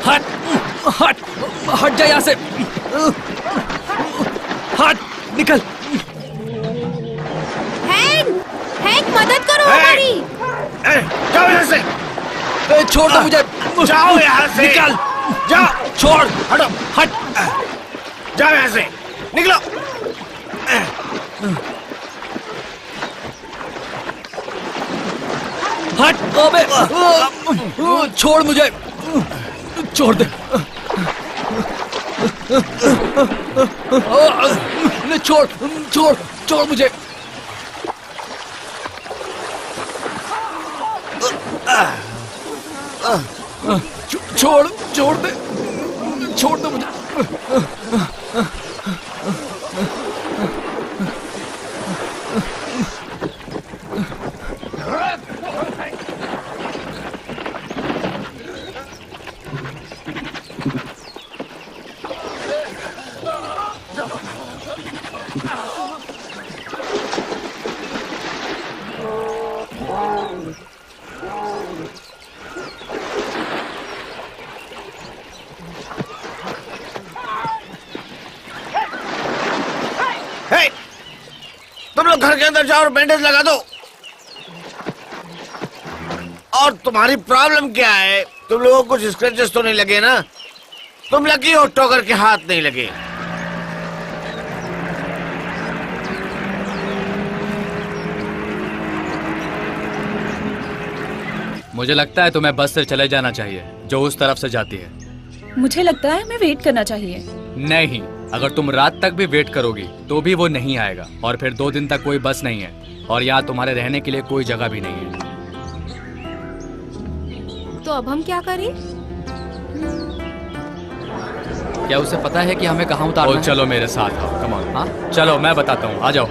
हट हट हट जा यहाँ से, हट निकल। हैंक, हैंक मदद करो हमारी। जाओ यहाँ से। छोड़ दो मुझे। जाओ यहाँ से। निकल। जाओ। छोड़। हटो। हट। जाओ यहाँ से। निकलो। हट। अबे छोड़ मुझे, छोड़ दे। छोड़ छोड़ छोड़ मुझे। छोड़ छोड़ दे, छोड़ दे मुझे। तुम लोग घर के अंदर जाओ और बैंडेज लगा दो। और तुम्हारी प्रॉब्लम क्या है? तुम लोगों को कुछ स्क्रैचेस तो नहीं लगे ना? तुम लकी हो, टोकर के हाथ नहीं लगे। मुझे लगता है तुम्हें बस से चले जाना चाहिए जो उस तरफ से जाती है। मुझे लगता है हमें वेट करना चाहिए। नहीं, अगर तुम रात तक भी वेट करोगी तो भी वो नहीं आएगा, और फिर 2 दिन तक कोई बस नहीं है, और यहाँ तुम्हारे रहने के लिए कोई जगह भी नहीं है। तो अब हम क्या करें? क्या उसे पता है कि हमें कहाँ उतारना है? चलो मेरे साथ आओ, कम ऑन। हाँ चलो, मैं बताता हूँ, आ जाओ।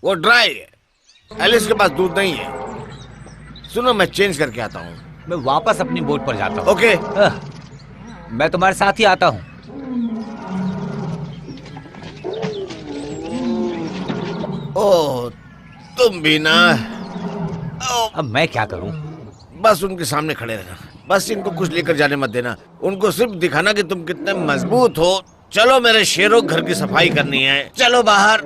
वो ड्राई है, एलिस के पास दूध नहीं है। सुनो, मैं चेंज करके आता हूँ। मैं वापस अपनी बोट पर जाता हूँ। ओके। मैं तुम्हारे साथ ही आता हूँ। ओह, तुम भी ना। अब मैं क्या करूँ? बस उनके सामने खड़े रहना। बस इनको कुछ लेकर जाने मत देना। उनको सिर्फ दिखाना कि तुम कितने मजबूत हो। चलो मेरे शेरों, घर की सफाई करनी है। चलो बाहर।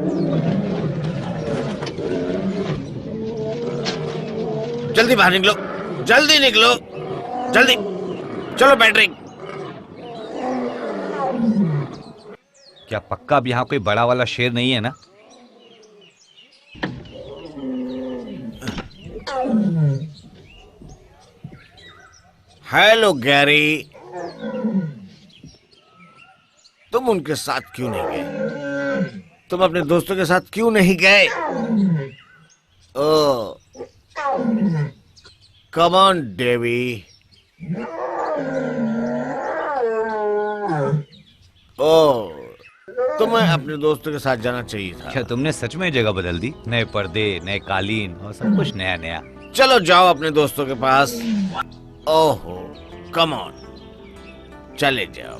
जल्दी बाहर निकलो, जल्दी निकलो, जल्दी। चलो बैटरी। क्या पक्का अब यहाँ कोई बड़ा वाला शेर नहीं है ना? हेलो गैरी, तुम उनके साथ क्यों नहीं गए? तुम अपने दोस्तों के साथ क्यों नहीं गए? ओह, कम ऑन डेवी। ओह, तुम्हें अपने दोस्तों के साथ जाना चाहिए था। क्या तुमने सच में जगह बदल दी? नए पर्दे, नए कालीन और सब कुछ नया नया। चलो जाओ अपने दोस्तों के पास। ओहो, कम ऑन, चले जाओ।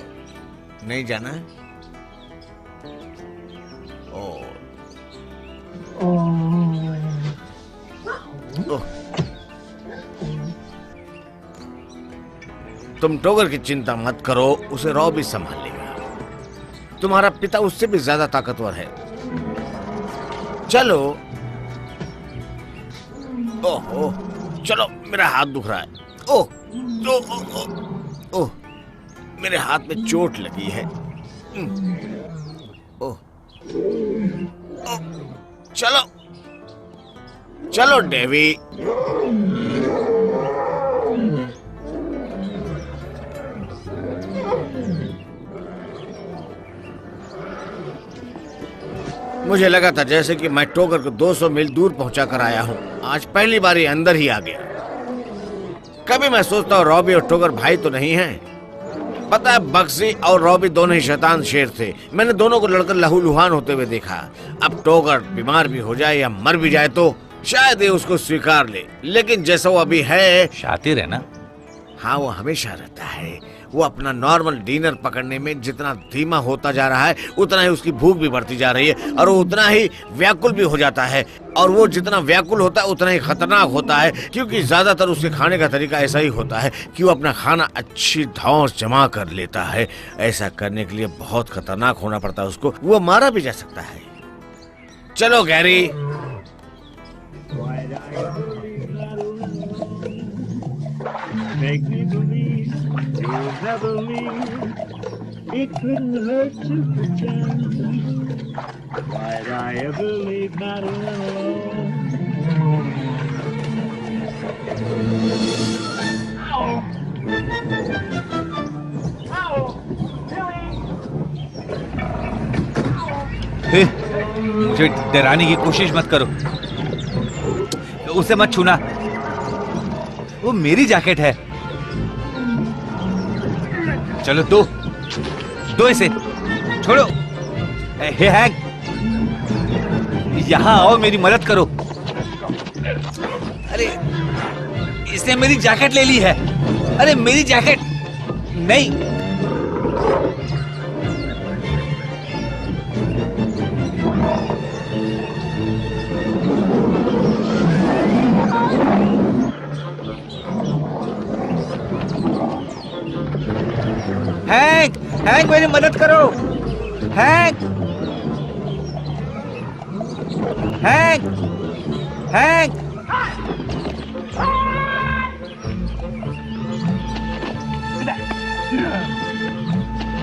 नहीं जाना है? ओह, तुम टोगर की चिंता मत करो, उसे रॉ भी संभाल लेगा। तुम्हारा पिता उससे भी ज्यादा ताकतवर है। चलो। ओहो, चलो, मेरा हाथ दुख रहा है। ओह, ओह, ओह, ओह, मेरे हाथ में चोट लगी है। ओह, ओह, चलो, चलो डेवी। मुझे लगा था जैसे कि मैं टोगर को 200 मील दूर पहुंचा कर आया हूं। आज पहली बार ही अंदर ही आ गया। कभी मैं सोचता हूँ रॉबी और टोगर भाई तो नहीं हैं, पता है, बक्सी और रॉबी दोनों ही शैतान शेर थे। मैंने दोनों को लड़कर लहूलुहान होते हुए देखा। अब टोगर बीमार भी हो जाए या मर भी जाए तो शायद ये उसको स्वीकार ले, लेकिन जैसा वो अभी है। शातिर है ना? हाँ, वो हमेशा रहता है। वो अपना नॉर्मल डिनर पकड़ने में जितना धीमा होता जा रहा है, उतना ही उसकी भूख भी बढ़ती जा रही है और वो उतना ही व्याकुल भी हो जाता है। और वो जितना व्याकुल होता है उतना ही खतरनाक होता है, क्योंकि ज्यादातर उसके खाने का तरीका ऐसा ही होता है कि वो अपना खाना अच्छी धौंस जमा कर लेता है। ऐसा करने के लिए बहुत खतरनाक होना पड़ता है उसको। वो मारा भी जा सकता है। चलो Gary. Make me believe you'll never leave. It couldn't hurt to pretend. Why'd I ever leave Madeline alone? मुझे डराने की कोशिश मत करो। उसे मत छूना, वो मेरी जैकेट है। चलो दो इसे, छोड़ो। हे हैंक, यहाँ आओ, मेरी मदद करो। अरे इसने मेरी जैकेट ले ली है। अरे मेरी जैकेट नहीं। हैंक मेरी मदद करो। हैंक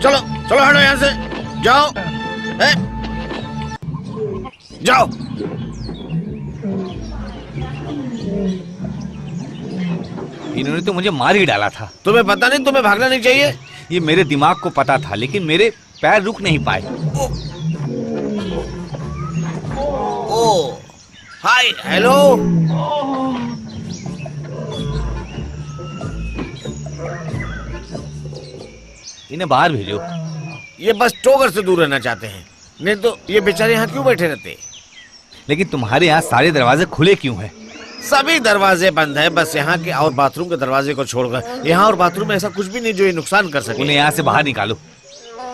चलो हटो यहाँ से। जाओ जाओ। इन्होंने तो मुझे मार ही डाला था। तुम्हें पता नहीं तुम्हें भागना नहीं चाहिए? ये मेरे दिमाग को पता था, लेकिन मेरे पैर रुक नहीं पाए। ओ हाय, हेलो। इन्हें बाहर भेजो। ये बस टोगर से दूर रहना चाहते हैं, नहीं तो ये बेचारे यहाँ क्यों बैठे रहते? लेकिन तुम्हारे यहाँ सारे दरवाजे खुले क्यों हैं? सभी दरवाजे बंद है, बस यहाँ के और बाथरूम के दरवाजे को छोड़कर। यहाँ और बाथरूम में ऐसा कुछ भी नहीं जो ये नुकसान कर सके। उन्हें यहाँ से बाहर निकालो।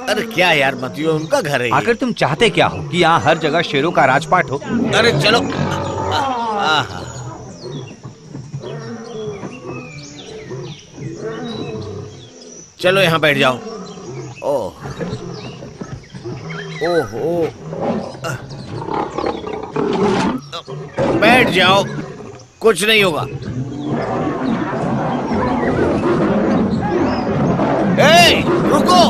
अरे क्या यार मतियो, उनका घर है। आखिर तुम चाहते क्या हो? कि यहाँ हर जगह शेरों का राजपाट हो? अरे चलो। चलो यहाँ बैठ जाओ। ओहो, बैठ जाओ, कुछ नहीं होगा। ए, रुको।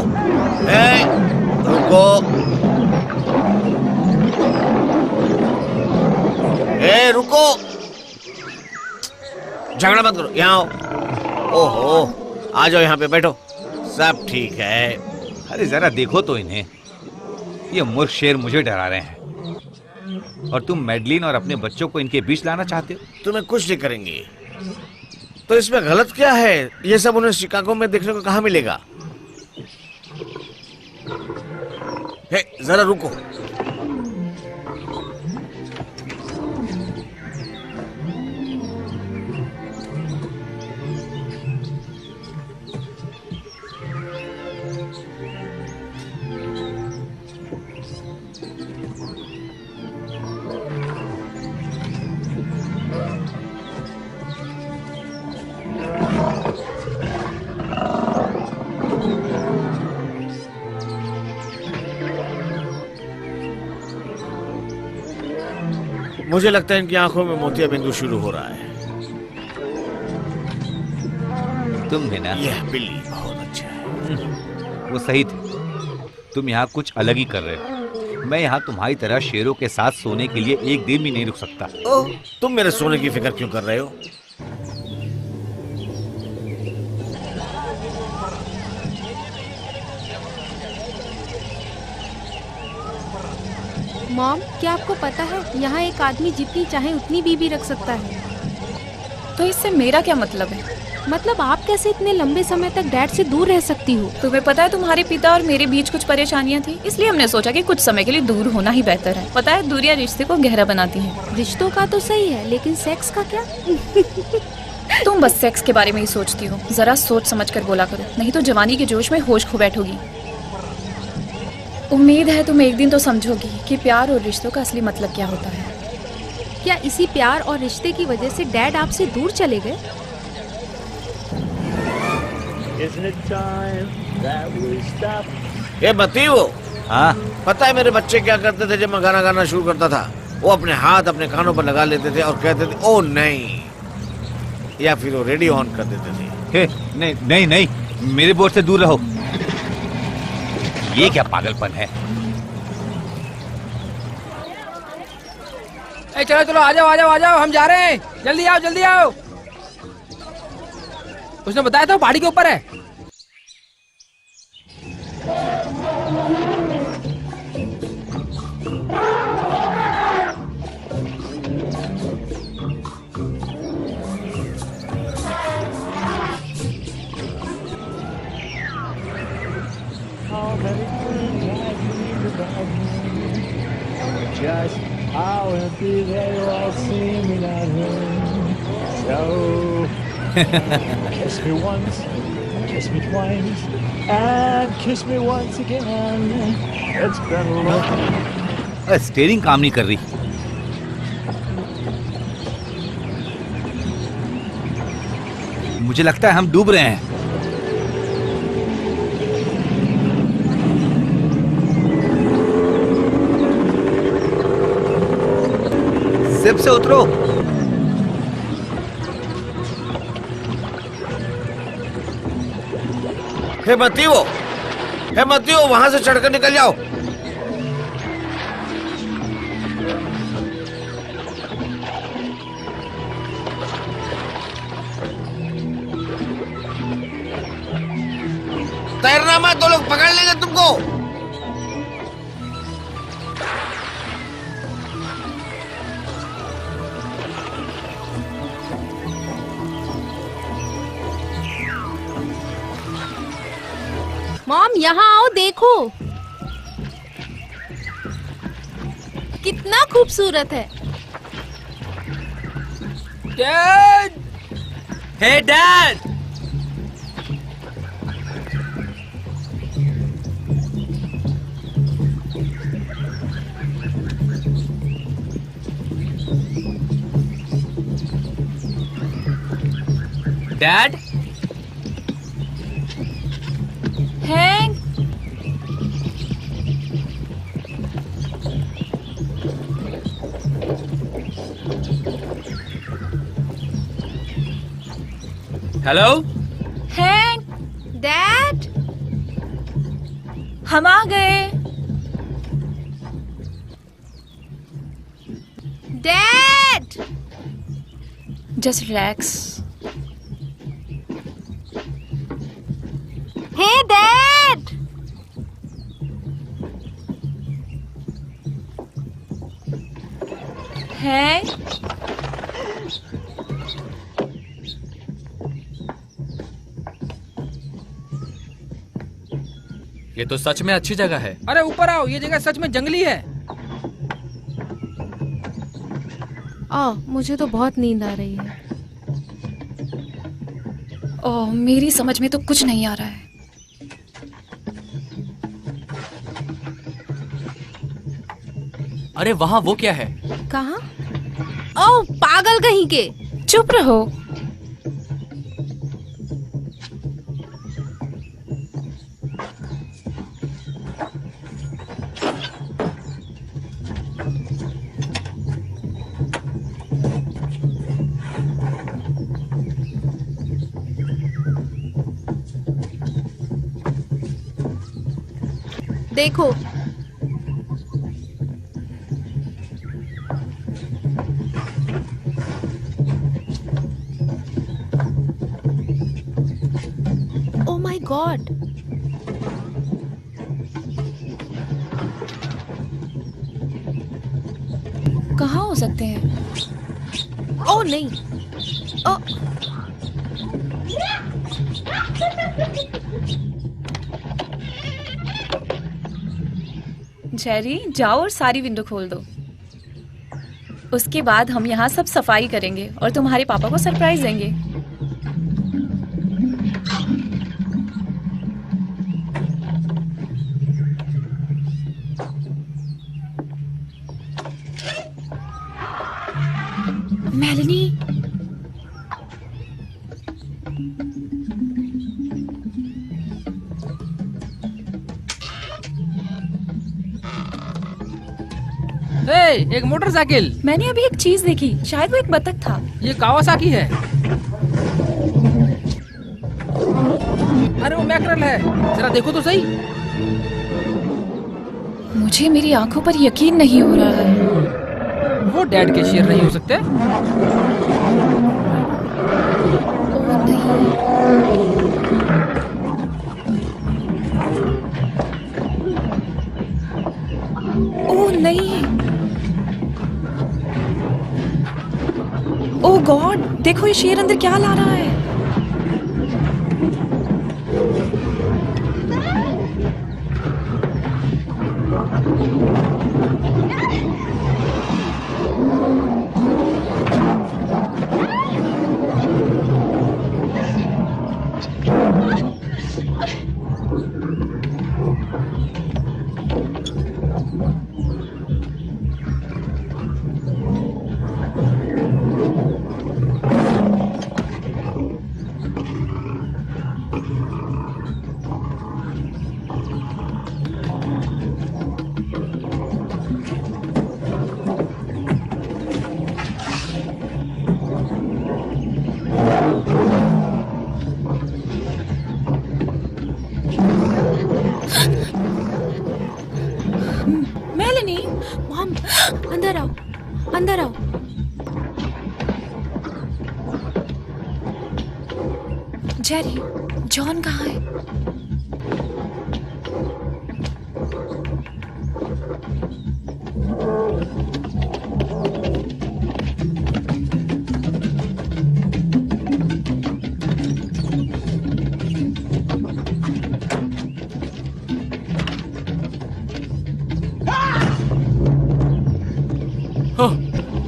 रुको। झगड़ा मत करो, यहाँ आओ। ओहो, आ जाओ यहाँ पे बैठो, सब ठीक है। अरे जरा देखो तो इन्हें, ये मूर्ख शेर मुझे डरा रहे हैं और तुम मैडलिन और अपने बच्चों को इनके बीच लाना चाहते हो। तुम्हें कुछ नहीं करेंगे तो इसमें गलत क्या है? ये सब उन्हें शिकागो में देखने को कहाँ मिलेगा? हे, जरा रुको। मुझे लगता है इनकी आंखों में मोतिया बिंदु शुरू हो रहा है। तुम भी ना? यह बिल्ली बहुत अच्छा है। वो सही थे। तुम यहाँ कुछ अलग ही कर रहे हो। मैं यहाँ तुम्हारी तरह शेरों के साथ सोने के लिए एक दिन भी नहीं रुक सकता। ओह, तुम मेरे सोने की फिक्र क्यों कर रहे हो? मॉम, क्या आपको पता है यहाँ एक आदमी जितनी चाहे उतनी बीबी रख सकता है? तो इससे मेरा क्या मतलब है? मतलब आप कैसे इतने लंबे समय तक डैड से दूर रह सकती हो? तुम्हें पता है तुम्हारे पिता और मेरे बीच कुछ परेशानियां थी, इसलिए हमने सोचा कि कुछ समय के लिए दूर होना ही बेहतर है। पता है दूरियां रिश्ते को गहरा बनाती हैं। रिश्तों का तो सही है, लेकिन सेक्स का क्या? तुम बस सेक्स के बारे में ही सोचती हो। जरा सोच समझ कर बोला करो, नहीं तो जवानी के जोश में होश खो बैठोगी। उम्मीद है तुम एक दिन तो समझोगी कि प्यार और रिश्तों का असली मतलब क्या होता है। क्या इसी प्यार और रिश्ते की वजह से डैड आपसे दूर चले गए? Isn't it time that we stop? ये बती वो, हाँ पता है मेरे बच्चे क्या करते थे जब मैं गाना गाना शुरू करता था? वो अपने हाथ अपने कानों पर लगा लेते थे और कहते थे ओ नहीं, या फिर वो रेडियो ऑन कर देते थे। हे, नहीं नहीं नहीं, मेरे बोर्ड से दूर रहो। ये क्या पागलपन है? चलो चलो आ जाओ आ जाओ आ जाओ, हम जा रहे हैं, जल्दी आओ जल्दी आओ। उसने बताया था पहाड़ी के ऊपर है। How many times I dreamed about you? Just how empty they all seem without him. So kiss me once, kiss me twice, and kiss me once again. It's been a long steering काम नहीं कर रही। मुझे लगता है हम डूब रहे हैं। शिप से उतरो। हे मतियो, वहां से चढ़कर निकल जाओ। तैरना मत, तो लोग पकड़ लेंगे तुमको। मॉम यहाँ आओ, देखो कितना खूबसूरत है। Dad, hey dad. Dad, Hank, hello Hank, dad, हम आ गए। Dad, just relax. Hey dad. Hank, ये तो सच में अच्छी जगह है। अरे ऊपर आओ, ये जगह सच में जंगली है। मुझे तो बहुत नींद आ रही है। ओह, मेरी समझ में तो कुछ नहीं आ रहा है। अरे वहाँ वो क्या है? कहाँ? ओह, पागल कहीं के। चुप रहो। देखो, ओह माय गॉड। कहाँ हो सकते हैं? ओह नहीं। ओह, जेरी, जाओ और सारी विंडो खोल दो। उसके बाद हम यहाँ सब सफाई करेंगे और तुम्हारे पापा को सरप्राइज देंगे। मेलनी, एक मोटरसाइकिल। मैंने अभी एक चीज देखी, शायद वो एक बतख था। ये कावासाकी है। अरे वो मैकरल है, जरा देखो तो सही। मुझे मेरी आंखों पर यकीन नहीं हो रहा है। वो डैड के शेर नहीं हो सकते। ओह नहीं। ओह नहीं। ओह गॉड, देखो ये शेर अंदर क्या ला रहा है। मेलनी, मॉम, अंदर आओ, अंदर आओ। जेरी, जॉन कहाँ है?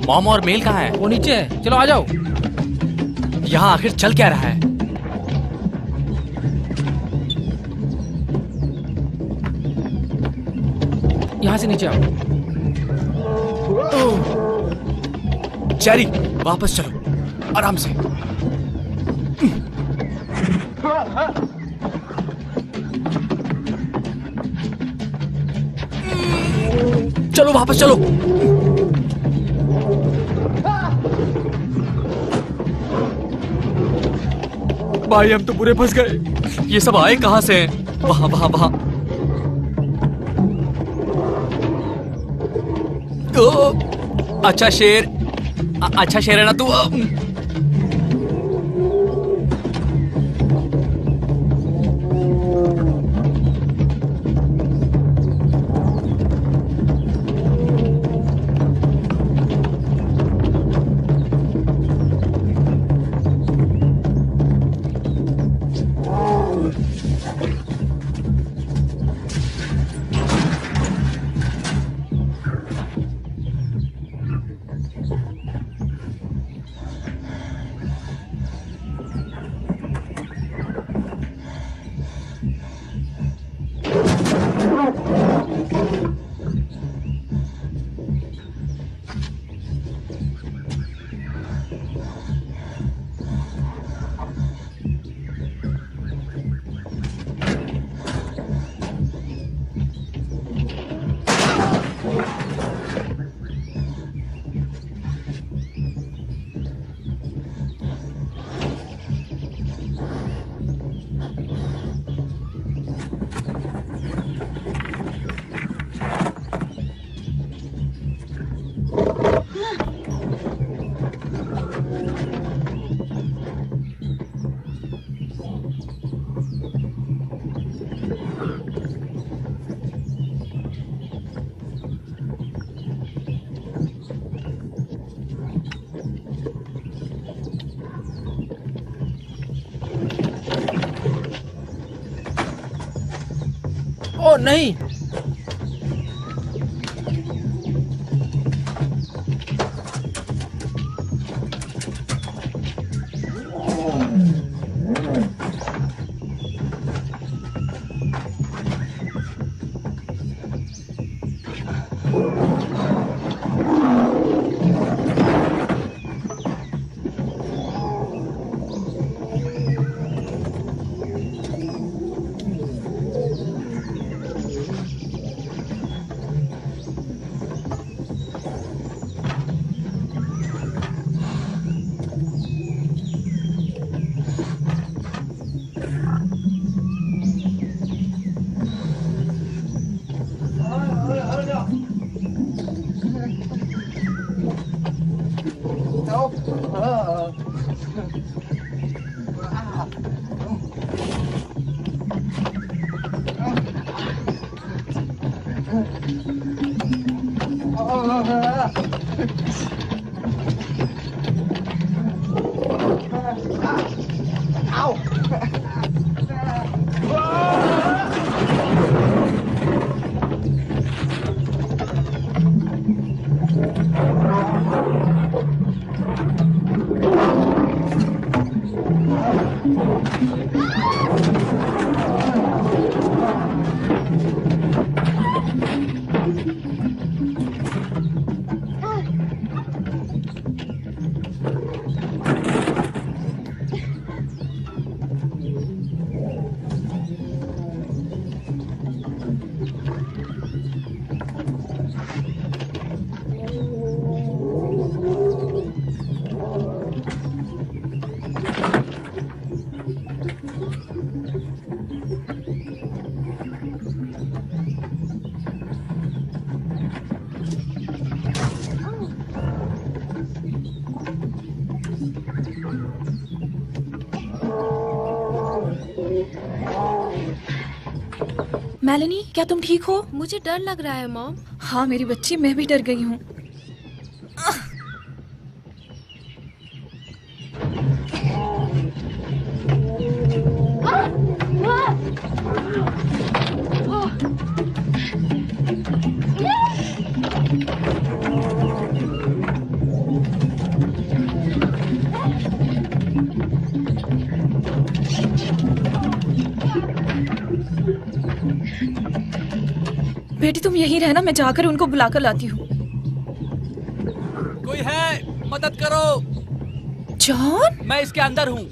मॉम और मेल कहाँ है? वो नीचे है, चलो आ जाओ। यहाँ आखिर चल क्या रहा है? यहाँ से नीचे आओ। जेरी, वापस चलो, आराम से। चलो वापस चलो। भाई हम तो पूरे फंस गए। ये सब आए कहाँ से हैं? वहाँ वहाँ वहाँ। अच्छा शेर, अच्छा शेर है ना तू? नहीं। मेलेनी, क्या तुम ठीक हो? मुझे डर लग रहा है मॉम। हाँ मेरी बच्ची, मैं भी डर गई हूँ। बेटी तुम यहीं रहना, मैं जाकर उनको बुलाकर लाती हूँ। कोई है? मदद करो। जॉन, मैं इसके अंदर हूँ।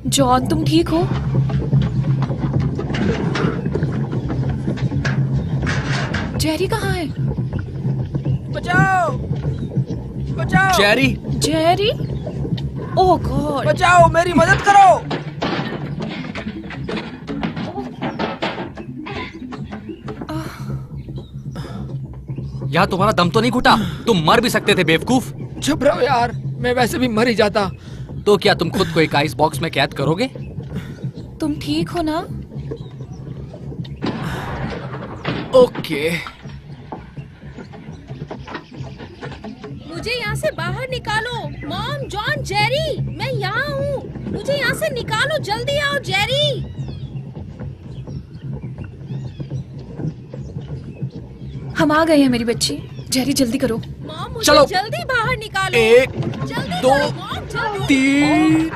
जॉन तुम ठीक हो? जेरी कहाँ है? बचाओ बचाओ जेरी, जेरी, ओह गॉड, बचाओ, मेरी मदद करो। यहाँ तुम्हारा दम तो नहीं घुटा? तुम मर भी सकते थे बेवकूफ। चुप रहो यार, मैं वैसे भी मर ही जाता। तो क्या तुम खुद को एक आइस बॉक्स में कैद करोगे? तुम ठीक हो ना? ओके। मुझे यहाँ से बाहर निकालो। मॉम, जॉन, जेरी, मैं यहाँ हूँ। मुझे यहाँ से निकालो, जल्दी आओ जेरी। हम आ गए हैं मेरी बच्ची। जेरी जल्दी करो। मॉम, मुझे चलो। जल्दी बाहर निकालो। 1, जल्दी 2, करो, मॉम, जल्दी। 3।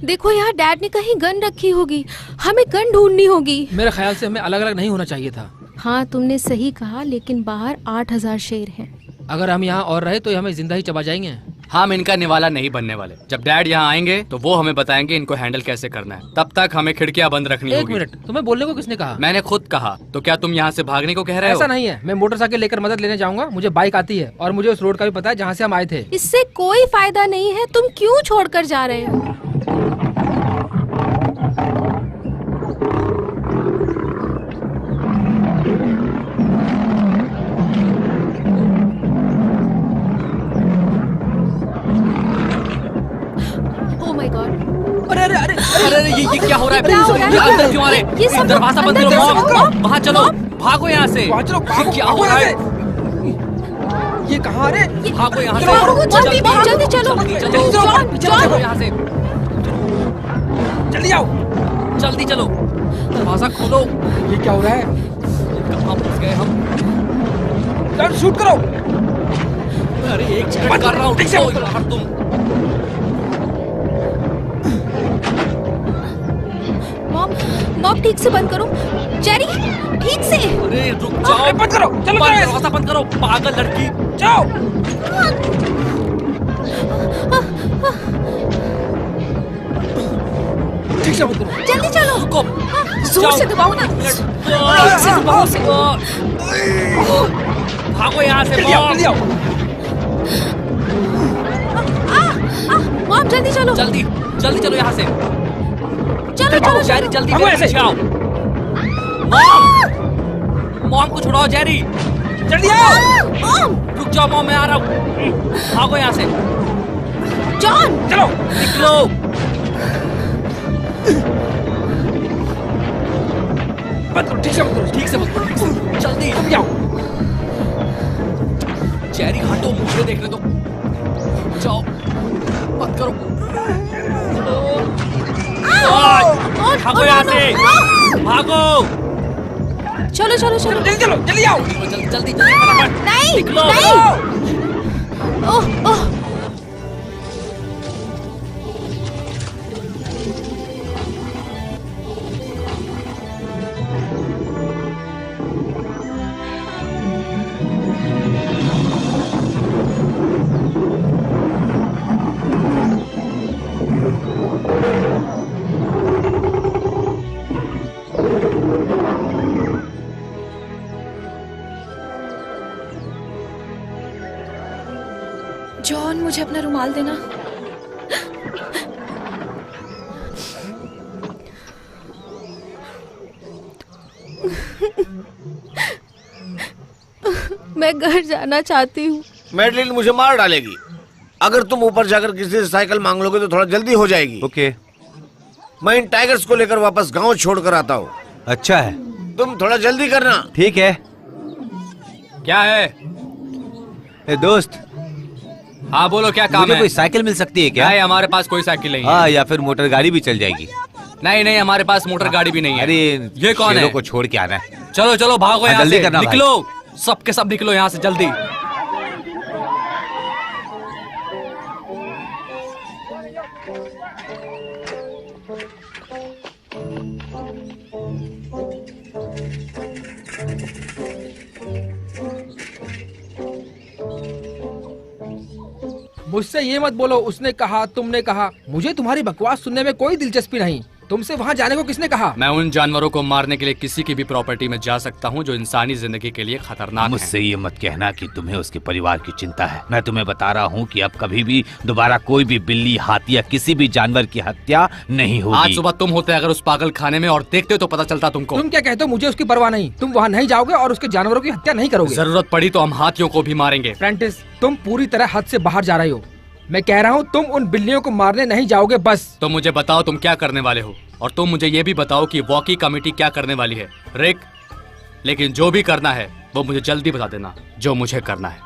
देखो यार, डैड ने कहीं गन रखी होगी। हमें गन ढूंढनी होगी। मेरे ख्याल से हमें अलग अलग नहीं होना चाहिए था। हाँ तुमने सही कहा, लेकिन बाहर 8000 शेर हैं। अगर हम यहाँ और रहे तो हमें जिंदा ही चबा जाएंगे। हम इनका निवाला नहीं बनने वाले। जब डैड यहाँ आएंगे तो वो हमें बताएंगे इनको हैंडल कैसे करना है। तब तक हमें खिड़कियाँ बंद रखनी एक होगी। मिनट, तुम्हें बोलने को किसने कहा? मैंने खुद कहा। तो क्या तुम यहाँ से भागने को कह रहे हो? ऐसा नहीं है, मैं मोटरसाइकिल लेकर मदद लेने जाऊंगा। मुझे बाइक आती है और मुझे उस रोड का भी पता है जहाँ से हम आए थे। इससे कोई फायदा नहीं है। तुम क्यों छोड़कर जा रहे हो? अरे ये क्या हो रहा है? क्या हो रहा है? ये अंदर क्यों आ रहे हैं? ये सब दरवाजा बंद अंदर करो कैसे मॉम। भागो? बाहर चलो, भागो यहाँ से। ये क्या हो रहा है? ये कहाँ रे? भागो यहाँ से। भागो, जल्दी चलो। जल्दी चलो। जॉन, चलो यहाँ से। जल्दी आओ। जल्दी चलो, दरवाजा खोलो। ये क्या हो रहा है? कहाँ फंस गए हम? गन शूट करो। अरे एक मिनट कर रहा हूँ, ठीक से रुको यार तुम। मॉम ठीक से बंद करो। जेरी ठीक से। अरे रुक जाओ। बंद करो। चलो दरवाजा बंद करो, पागल लड़की। जाओ। ठीक से बंद करो। जल्दी चलो। रुको। जोर से दबाओ ना। ठीक से दबाओ से। भागो यहाँ से जल्दी आओ, जल्दी आओ। मॉम जल्दी चलो। जल्दी जल्दी चलो यहाँ से। चलो चलो जेरी जल्दी भागो मेरे ऐसे। पीछे आओ। मॉम को छुड़ाओ जेरी। जल्दी आओ। मॉम, रुक जाओ मॉम, मैं आ रहा हूँ। भागो यहाँ से। जॉन। चलो। निकलो। बंद करो। ठीक से बंद करो। ठीक से बंद करो, ठीक से। जल्दी जल्दी आओ। जेरी हटो, मुझे देखने दो। जाओ, मत करो। भागो यहाँ से। भागो। चलो चलो चलो। जल्दी चलो। जल्दी आओ। जल्दी जल्दी फटाफट। नहीं निकलो। नहीं। ओह ओह। जॉन, मुझे अपना रुमाल देना। मैं घर जाना चाहती हूँ। मैडलिन मुझे मार डालेगी। अगर तुम ऊपर जाकर किसी से साइकिल मांग लोगे तो थोड़ा जल्दी हो जाएगी। ओके। मैं इन टाइगर्स को लेकर वापस गांव छोड़कर आता हूँ। अच्छा है, तुम थोड़ा जल्दी करना। ठीक है। क्या है? ए दोस्त, हाँ बोलो, क्या काम मुझे है? कोई साइकिल मिल सकती है क्या? नहीं, हमारे पास कोई साइकिल नहीं है। हाँ, या फिर मोटर गाड़ी भी चल जाएगी। नहीं नहीं, हमारे पास मोटर गाड़ी भी नहीं है। अरे ये कौन शेरों है? को छोड़ के आना है। चलो चलो भागो हाँ, यहाँ जल्दी से। करना भाई। निकलो, सबके सब निकलो यहाँ से जल्दी। मुझसे ये मत बोलो उसने कहा, तुमने कहा। मुझे तुम्हारी बकवास सुनने में कोई दिलचस्पी नहीं। तुमसे वहाँ जाने को किसने कहा? मैं उन जानवरों को मारने के लिए किसी की भी प्रॉपर्टी में जा सकता हूँ जो इंसानी जिंदगी के लिए खतरनाक है। मुझसे ये मत कहना कि तुम्हें उसके परिवार की चिंता है। मैं तुम्हें बता रहा हूँ कि अब कभी भी दोबारा कोई भी बिल्ली, हाथी या किसी भी जानवर की हत्या नहीं होगी। आज सुबह तुम होते अगर उस पागल खाने में और देखते तो पता चलता तुमको। तुम क्या कहते हो? मुझे उसकी परवाह नहीं। तुम वहाँ नहीं जाओगे और उसके जानवरों की हत्या नहीं करोगे। जरूरत पड़ी तो हम हाथियों को भी मारेंगे। प्रेंटिस, तुम पूरी तरह हद से बाहर जा रही हो। मैं कह रहा हूँ तुम उन बिल्लियों को मारने नहीं जाओगे बस। तो मुझे बताओ तुम क्या करने वाले हो, और तुम मुझे ये भी बताओ कि वॉकी कमेटी क्या करने वाली है। रिक, लेकिन जो भी करना है वो मुझे जल्दी बता देना, जो मुझे करना है।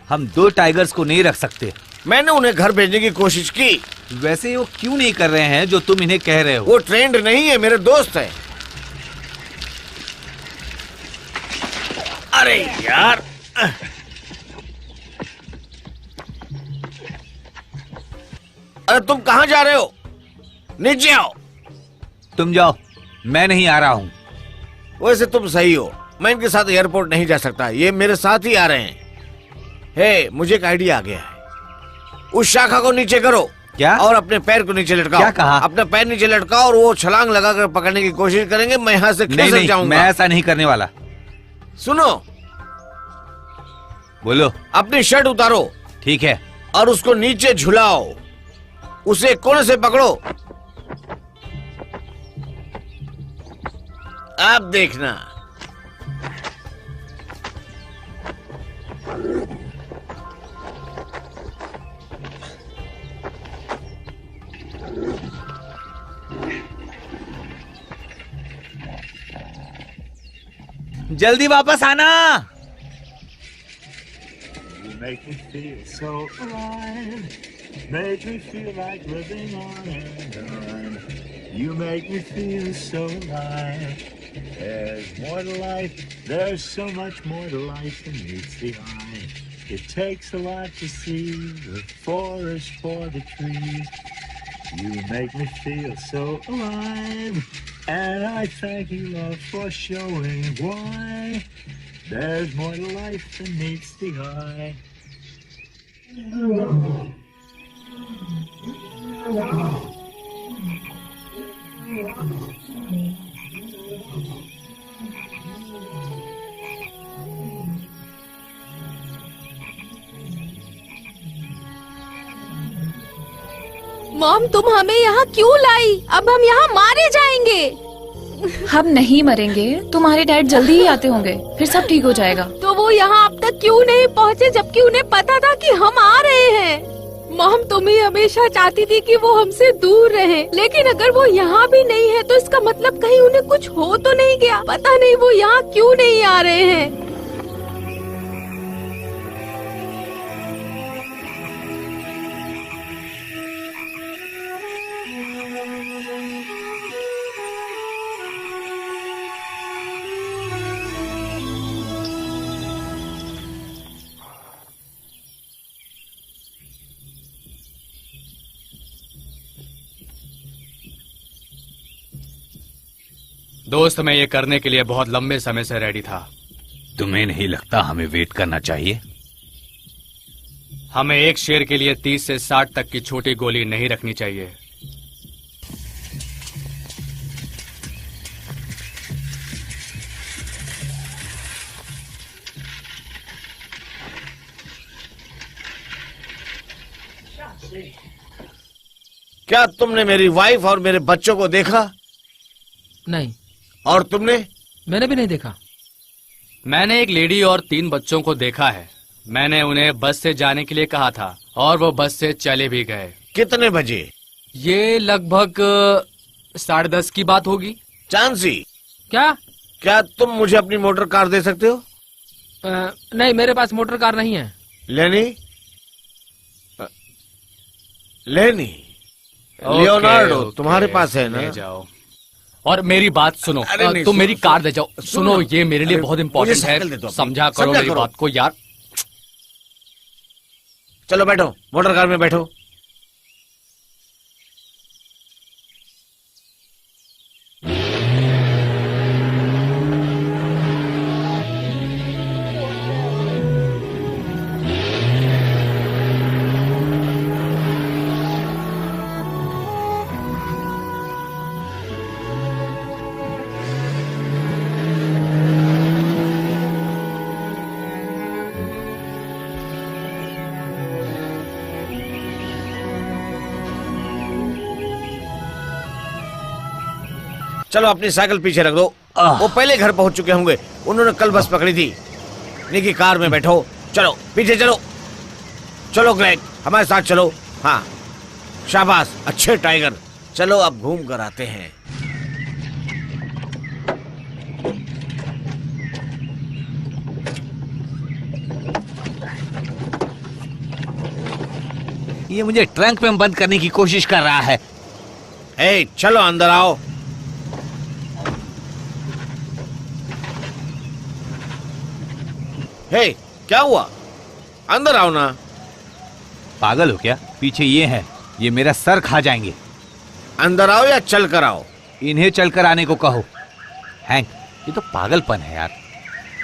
हम 2 टाइगर्स को नहीं रख सकते। मैंने उन्हें घर भेजने की कोशिश की। वैसे वो क्यों नहीं कर रहे हैं जो तुम इन्हें कह रहे हो? वो ट्रेंड नहीं है, मेरे दोस्त है। अरे यार, अरे तुम कहाँ जा रहे हो? नीचे आओ। तुम जाओ, मैं नहीं आ रहा हूँ। वैसे तुम सही हो, मैं इनके साथ एयरपोर्ट नहीं जा सकता। ये मेरे साथ ही आ रहे हैं। हे, मुझे एक आइडिया आ गया है। उस शाखा को नीचे करो। क्या? और अपने पैर को नीचे लटकाओ। क्या कहा? अपना पैर नीचे लटकाओ और वो छलांग लगाकर पकड़ने की कोशिश करेंगे। मैं यहाँ से नहीं खिसक नहीं, जाऊंगा। मैं ऐसा नहीं करने वाला। सुनो, बोलो। अपनी शर्ट उतारो ठीक है। और उसको नीचे झुलाओ। उसे कोने से पकड़ो। अब देखना। जल्दी वापस आना। You make me feel so alive. Make me feel like living on and on. You make me feel so alive. There's more to life. There's so much more to life than meets the eye. It takes a lot to see the forest for the trees. You make me feel so alive. And I thank you, love, for showing why there's more to life than meets the eye. Mom तुम हमें यहाँ क्यों लाई? अब हम यहाँ मारे जाएंगे। हम नहीं मरेंगे, तुम्हारे डैड जल्दी ही आते होंगे, फिर सब ठीक हो जाएगा। तो वो यहाँ अब तक क्यों नहीं पहुँचे जबकि उन्हें पता था कि हम आ रहे हैं? मॉम तुम ही हमेशा चाहती थी कि वो हमसे दूर रहे, लेकिन अगर वो यहाँ भी नहीं है तो इसका मतलब कहीं उन्हें कुछ हो तो नहीं गया। पता नहीं वो यहाँ क्यों नहीं आ रहे हैं। दोस्त मैं ये करने के लिए बहुत लंबे समय से रेडी था। तुम्हें नहीं लगता हमें वेट करना चाहिए? हमें एक शेर के लिए 30 से 60 तक की छोटी गोली नहीं रखनी चाहिए। क्या तुमने मेरी वाइफ और मेरे बच्चों को देखा? नहीं। और तुमने? मैंने भी नहीं देखा। मैंने एक लेडी और 3 बच्चों को देखा है। मैंने उन्हें बस से जाने के लिए कहा था और वो बस से चले भी गए। कितने बजे? ये लगभग 10:30 की बात होगी। चांसी, क्या तुम मुझे अपनी मोटर कार दे सकते हो? नहीं, मेरे पास मोटर कार नहीं है। लेनी? लियोनार्डो, तुम्हारे पास है ना? ले जाओ और मेरी बात सुनो। अरे नहीं, तुम मेरी सुनो, कार दे जाओ। सुनो, ये मेरे लिए बहुत इम्पोर्टेंट मुझे साइकिल दे दो है। अपनी। समझा करो मेरी बात को यार। चलो बैठो, मोटर कार में बैठो। चलो अपनी साइकिल पीछे रख दो। वो पहले घर पहुंच चुके होंगे, उन्होंने कल बस पकड़ी थी। निकी कार में बैठो, चलो पीछे चलो। चलो ग्रेग, हमारे साथ चलो। हाँ शाबाश, अच्छे टाइगर। चलो अब घूम कर आते हैं। ये मुझे ट्रंक में बंद करने की कोशिश कर रहा है। ए, चलो अंदर आओ। हे, क्या हुआ? अंदर आओ ना। पागल हो क्या? पीछे ये हैं, ये मेरा सर खा जाएंगे। अंदर आओ या चल कर आओ? इन्हें चलकर आने को कहो। हैंक, ये तो पागलपन है यार।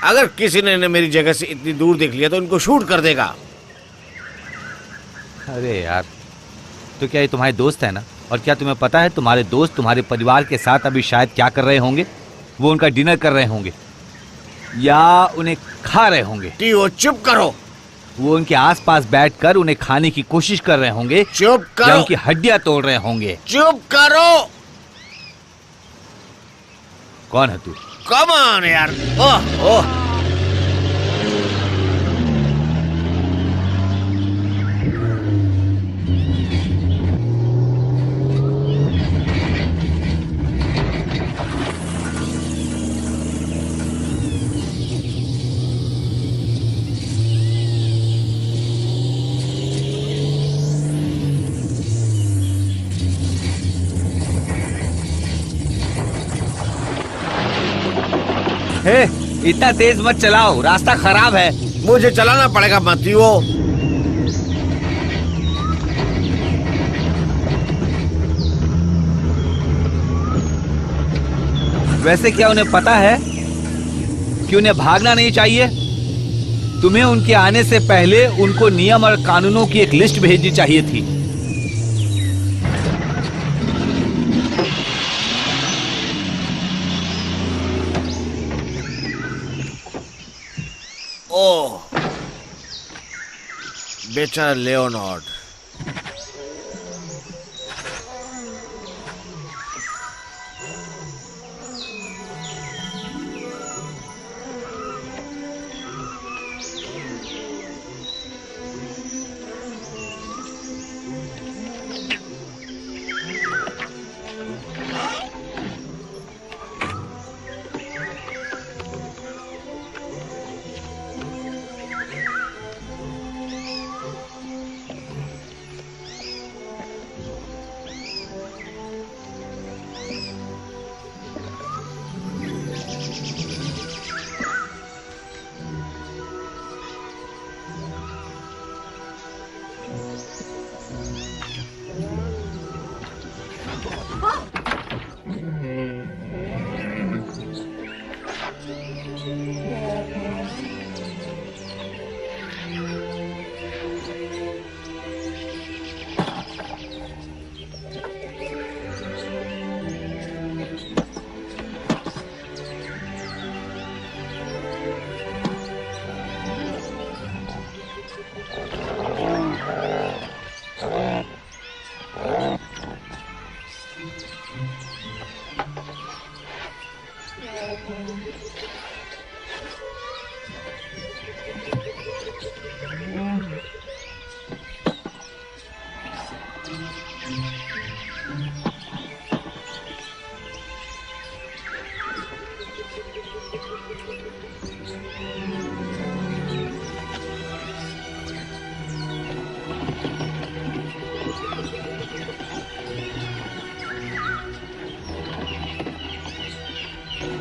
अगर किसी ने मेरी जगह से इतनी दूर देख लिया तो इनको शूट कर देगा। अरे यार, तो क्या ये तुम्हारे दोस्त है ना? और क्या तुम्हें पता है तुम्हारे दोस्त तुम्हारे परिवार के साथ अभी शायद क्या कर रहे होंगे? वो उनका डिनर कर रहे होंगे या उन्हें खा रहे होंगे। टीओ चुप करो। वो उनके आसपास बैठकर उन्हें खाने की कोशिश कर रहे होंगे। चुप करो। या उनकी हड्डियां तोड़ रहे होंगे। चुप करो। कौन है तू? कम ऑन यार। ओह ओह, हे, इतना तेज मत चलाओ, रास्ता खराब है। मुझे चलाना पड़ेगा मतियो। वैसे क्या उन्हें पता है कि उन्हें भागना नहीं चाहिए? तुम्हें उनके आने से पहले उनको नियम और कानूनों की एक लिस्ट भेजनी चाहिए थी। ओह, बेचारा लियोनार्ड।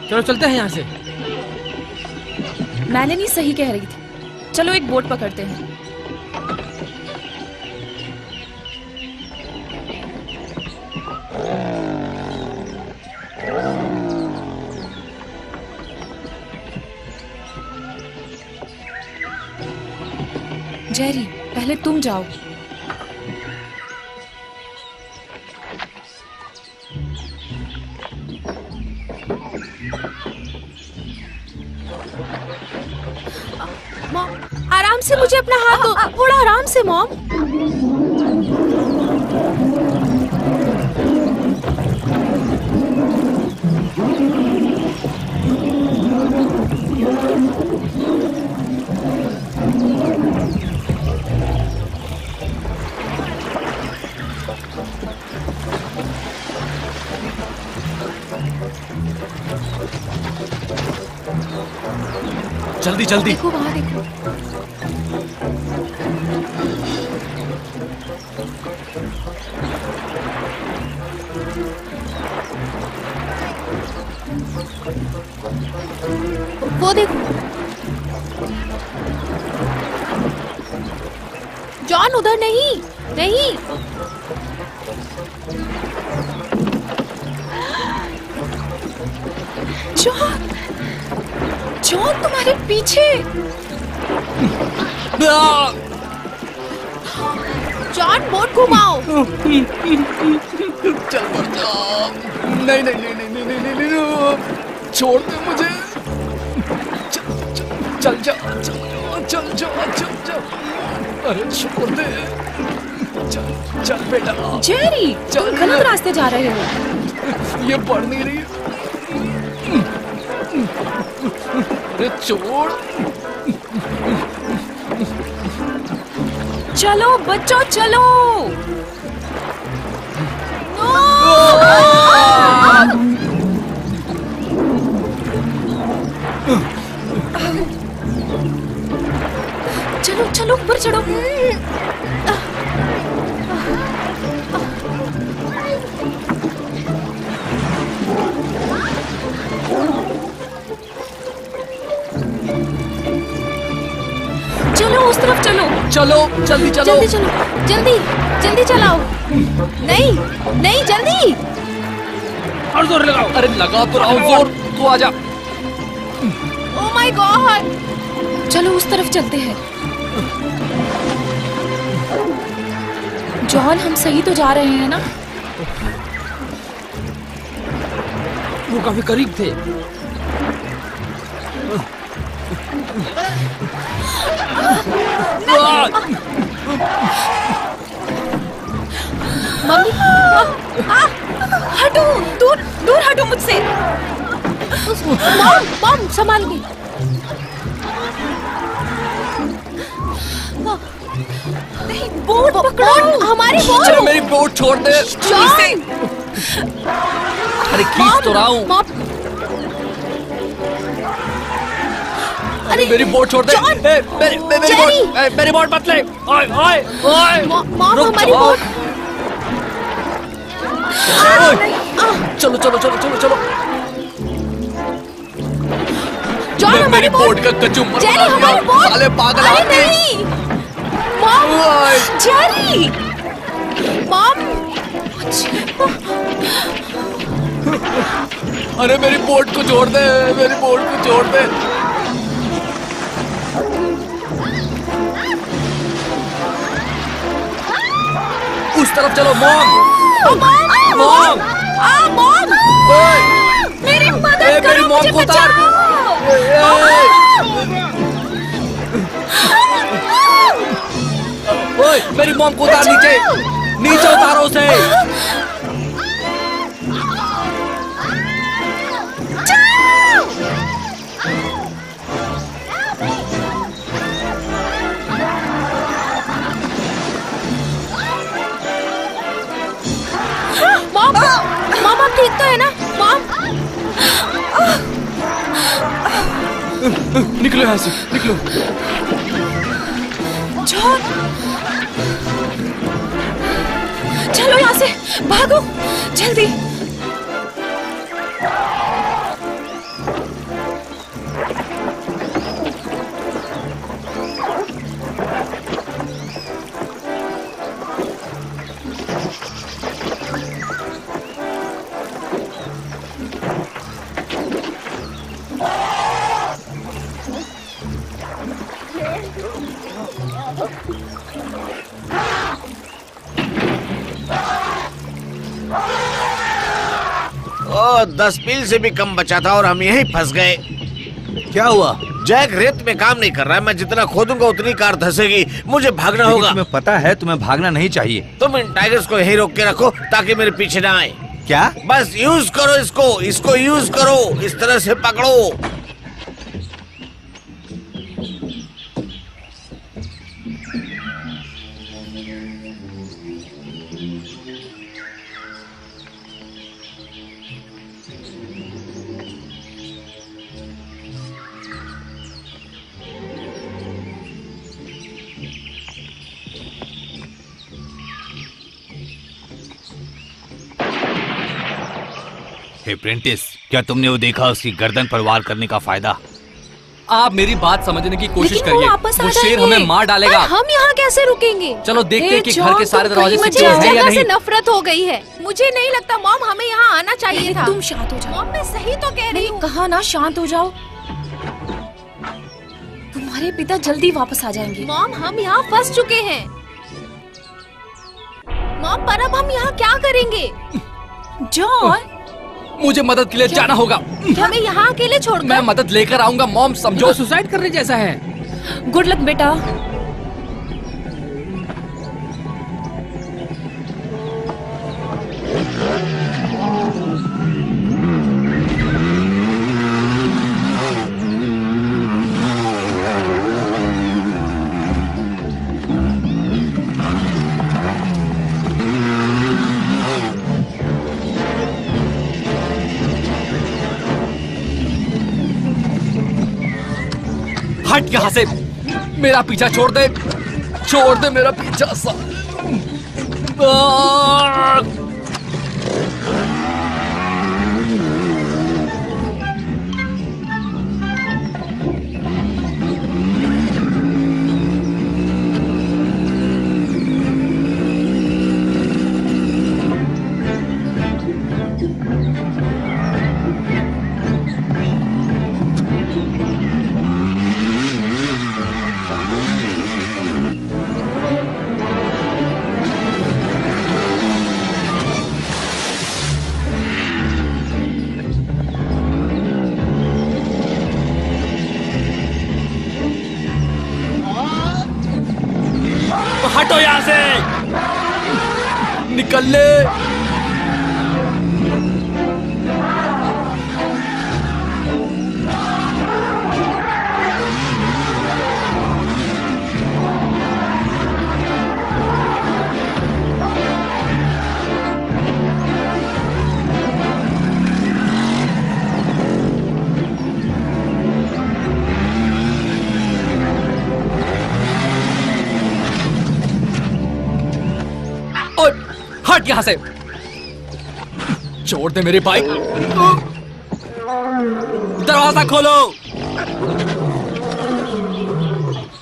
चलो चलते हैं यहाँ से। मैलेनी सही कह रही थी, चलो एक बोट पकड़ते हैं। जेरी, पहले तुम जाओ। मॉम, आराम से, मुझे अपना हाथ दो, थोड़ा आराम से मॉम। जल्दी जल्दी। देखो वहाँ देखो। वो देखो, जॉन उधर नहीं, नहीं। जॉन, जॉन तुम्हारे पीछे। जॉन बोट घुमाओ। चल मर जा। नहीं नहीं नहीं नहीं नहीं नहीं नहीं, नहीं। छोड़ दे मुझे। चल जा, चल जा, चल जा। अरे छोड़ दे। चल चल बेटा। जेरी, तुम गलत रास्ते जा रहे हो। ये बढ़ नहीं रही। अरे छोड़। चलो बच्चों, चलो। चलो चलो, ऊपर चढ़ो। चलो जल्दी चलो। जल्दी चलो, जल्दी जल्दी चलाओ। नहीं नहीं, जल्दी। और जोर लगाओ। अरे लगा तो रहा हूं जोर, तू आजा। Oh my God. चलो उस तरफ चलते हैं। जॉन, हम सही तो जा रहे हैं ना? वो काफी करीब थे। मम्मी, हटो, दूर दूर हटो मुझसे। मॉम मॉम संभाल के। नहीं, बोट पकड़ो। हमारी चलो बोट। मेरी बोट छोड़ दे। जॉन। अरे खींच तो रहा हूँ। मॉम, अरे मेरी बोट छोड़ दे। जॉन! मेरी जेरी! बोट, मेरी बोट मत ले। ओए ओए ओए। मॉम रुक हमारी जाओ। बोट। चलो चलो चलो चलो चलो। जॉन मेरी हमारी बोट का कचुम्बर जेरी बना दिया। हमारी बोट। साले पागल अरे आदमी। नहीं मॉम। ओए। Jerry mom. अरे मेरी बोट को छोड़ दे, मेरी बोट को छोड़ दे। उस तरफ चलो मॉम। मॉम। मॉम ओए। मेरी मदद मेरी करो, मॉम मुझे को उतार। ओए मेरी मॉम को उतार नीचे, नीचे उतारो उसे। मॉम मॉम आप ठीक तो है ना मॉम? निकलो यहाँ से, निकलो। जॉन, चलो यहाँ से, भागो जल्दी। ओ 10 मील से भी कम बचा था और हम यहीं फंस गए। क्या हुआ? जैक रेत में काम नहीं कर रहा है। मैं जितना खोदूंगा उतनी कार धंसेगी। मुझे भागना लेकिन होगा। तुम्हें पता है तुम्हें भागना नहीं चाहिए। तुम इन टाइगर्स को यहीं रोक के रखो ताकि मेरे पीछे ना आए। क्या? बस यूज करो इसको यूज करो। इस तरह से पकड़ो। हे प्रेंटिस, क्या तुमने वो देखा उसकी गर्दन पर वार करने का फायदा? आप मेरी बात समझने की कोशिश लेकिन वो करिए। वापस आ वो शेर जाएंगे। हमें मार डालेगा। पर हम यहाँ कैसे रुकेंगे? चलो देखते हैं कि जॉन, घर के सारे तुम दरवाजे कहीं- सिक्योर मुझे हैं इस या जगह नहीं। से नफरत हो गई है। मुझे नहीं लगता मॉम हमें यहाँ आना चाहिए था। तुम शांत हो जाओ। मॉम मैं सही तो कह रही हूँ। कहा ना शांत हो जाओ। तुम्हारे पिता जल्दी वापस आ जाएंगे। मॉम हम यहाँ फंस चुके हैं। मॉम पर अब हम यहाँ क्या करेंगे? जॉन, मुझे मदद के लिए जाना होगा। हमें यहाँ अकेले छोड़ मैं मदद लेकर आऊंगा मॉम, समझो। जो सुसाइड करने जैसा है। गुड लक बेटा। हट यहाँ से, मेरा पीछा छोड़ दे मेरा पीछा सा। निकल ले। हट यहाँ से, छोड़ दे मेरी बाइक। दरवाजा खोलो,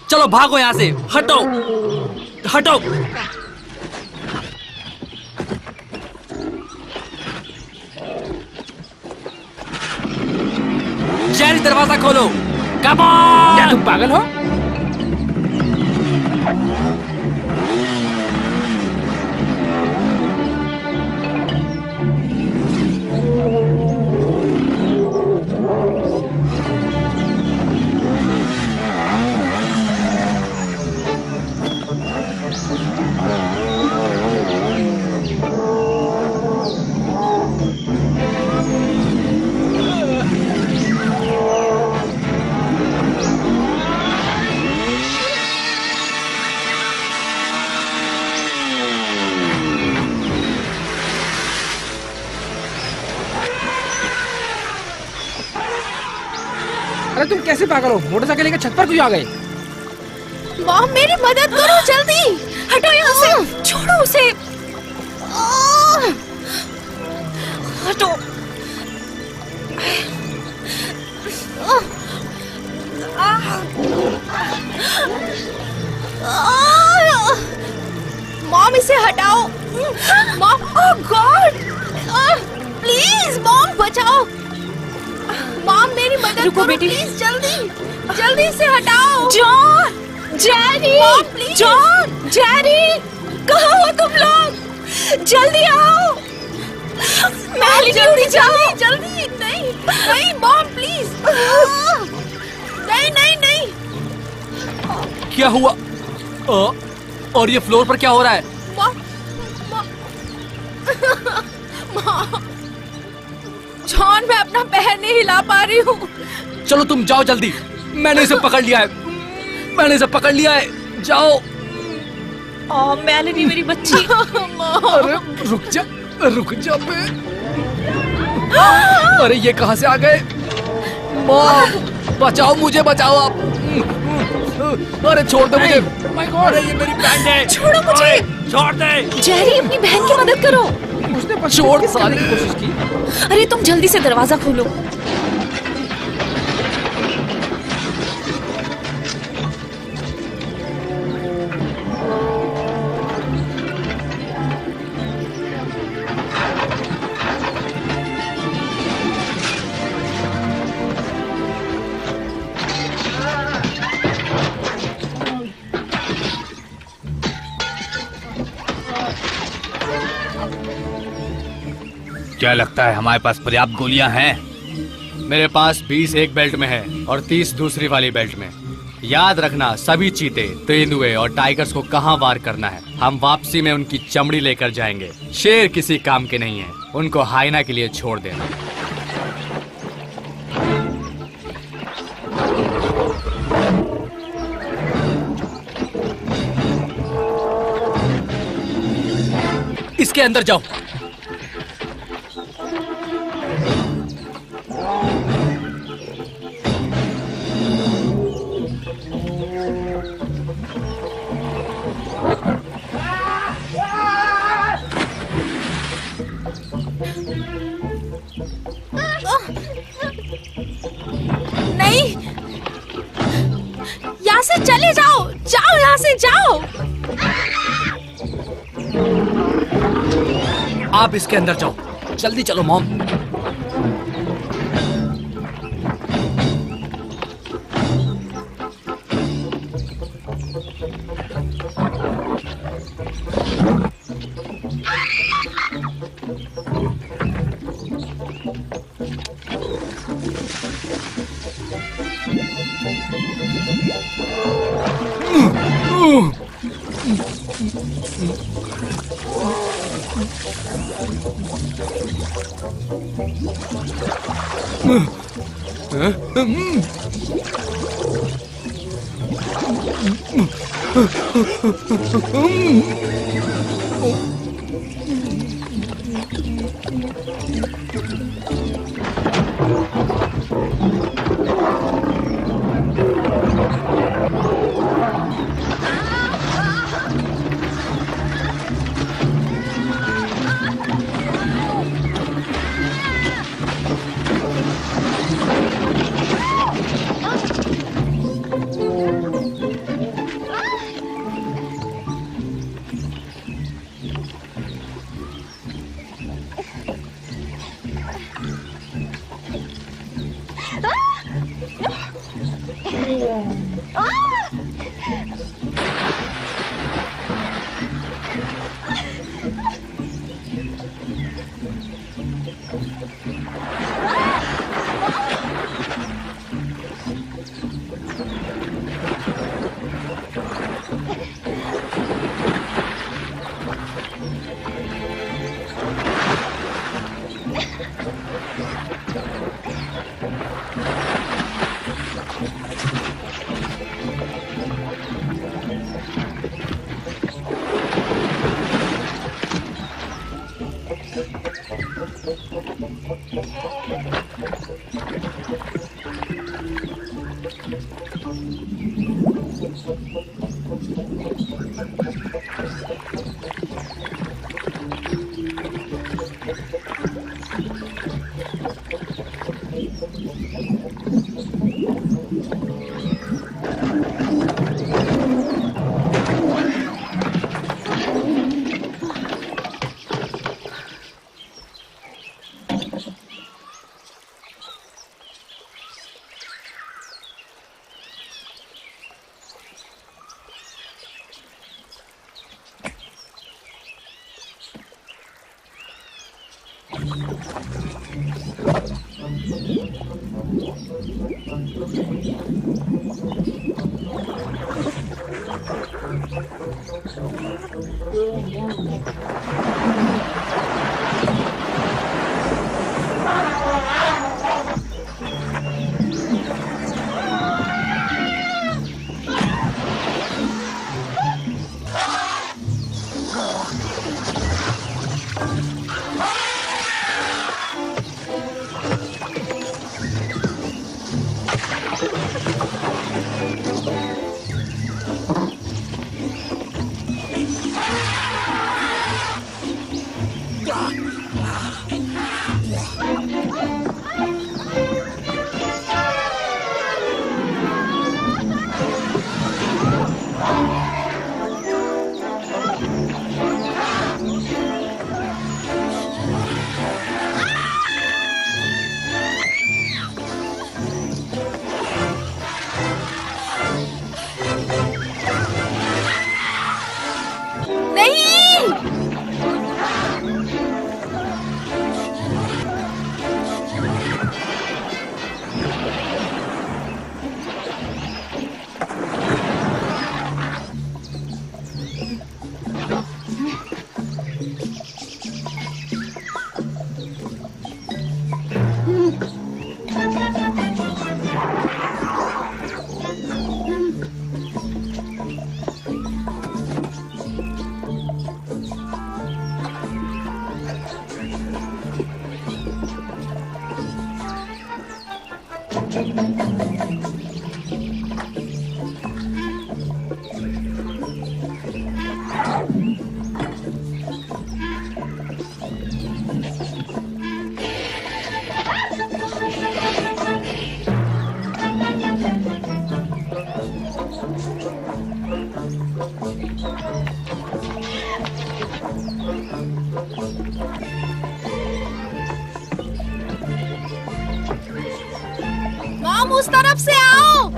चलो भागो यहाँ से, हटो हटो। जेरी दरवाजा खोलो, कम ऑन। क्या तुम पागल हो? अरे तुम कैसे पागल हो? मोटरसाइकिल लेकर छत पर क्यों आ गए? मॉम मेरी मदद करो जल्दी। हटो यहाँ से, छोड़ो उसे। हटो। मॉम इसे हटाओ। Mom, oh God, please mom बचाओ। मॉम मेरी मदद रुको करो बेटी। प्लीज, जल्दी जल्दी से हटाओ। John, Jerry, please. John, Jerry, कहाँ हो तुम लोग? जल्दी आओ। मैं जल्दी जल्दी जल्दी। नहीं नहीं मॉम प्लीज। नहीं नहीं नहीं। क्या हुआ? और ये फ्लोर पर क्या हो रहा है? मॉम जॉन, मैं अपना पैर नहीं हिला पा रही हूँ। चलो तुम जाओ जल्दी, मैंने इसे पकड़ लिया है, मैंने इसे पकड़ लिया है, जाओ। ओह मेलेनी मेरी बच्ची। अरे रुक जा बे। अरे ये कहाँ से आ गए? मॉम बचाओ, मुझे बचाओ आप। अरे छोड़ दो मुझे। माय गॉड, ये मेरी बहन है। छोड़ो मुझे। छोड़ दे। जेरी, अपनी बहन की मदद करो। उसने बस छोड़ किस करने की साले। कोशिश की। अरे तुम जल्दी से दरवाजा खोलो। क्या लगता है हमारे पास पर्याप्त गोलियां हैं? मेरे पास 20 एक बेल्ट में है और 30 दूसरी वाली बेल्ट में। याद रखना, सभी चीते, तेंदुए और टाइगर्स को कहाँ वार करना है। हम वापसी में उनकी चमड़ी लेकर जाएंगे। शेर किसी काम के नहीं है, उनको हाइना के लिए छोड़ देना। इसके अंदर जाओ। नहीं, यहाँ से चले जाओ, जाओ यहाँ से जाओ। आप इसके अंदर जाओ, जल्दी चलो मॉम। मॉम उस तरफ से आओ।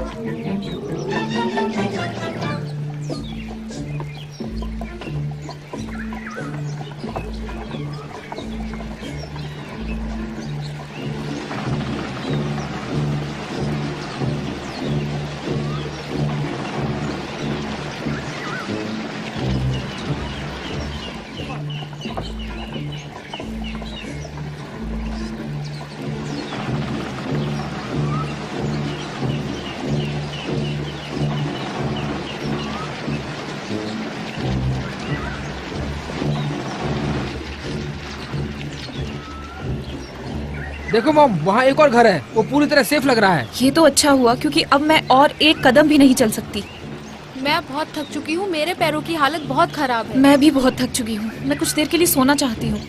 देखो मॉम, वहाँ एक और घर है, वो पूरी तरह सेफ लग रहा है। ये तो अच्छा हुआ क्योंकि अब मैं और एक कदम भी नहीं चल सकती। मैं बहुत थक चुकी हूँ, मेरे पैरों की हालत बहुत खराब है। मैं भी बहुत थक चुकी हूँ, मैं कुछ देर के लिए सोना चाहती हूँ।